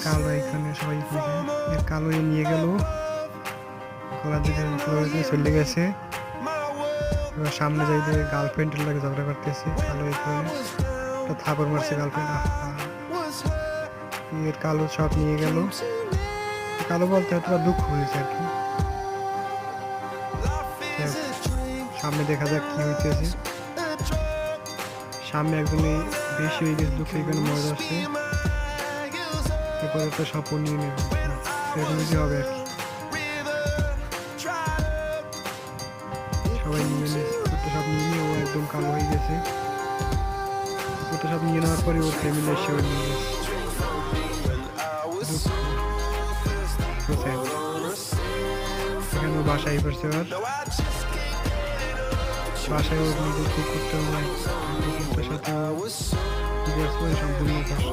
কালো এখানে সবাই খুঁজে কালো নিয়ে গেল খোলার দিকে চলে গেছে। এবার সামনে যাই দিয়ে গার্লফ্রেন্ডের লাগে ঝগড়া করতেছে কালো এখানে একটা থাপড় মারছে গার্লফ্রেন্ড। এর কালো সব নিয়ে গেল। কালো বলতে এতটা দুঃখ হয়েছে আর কি। সামনে দেখা যাক কি হইতেছে। সামনে একজনই বেশি হয়ে গেছে দুঃখ এখানে মজা আসছে। এরপরে একটা স্বপ্ন নিয়ে নেব এরকম কিছু হবে আর কি। সবাই নিয়ে নিয়েছে সব নিয়ে নিয়ে ও একদম কালো হয়ে গেছে। ওটা সব নিয়ে নেওয়ার পরে ওর ফ্যামিলি এসে নিয়ে গেছে। এখানে বাসায় পড়ছে এবার বাসায় ওর নিজের কুকুরটা কুকুরটার সাথে সম্পূর্ণ কষ্ট।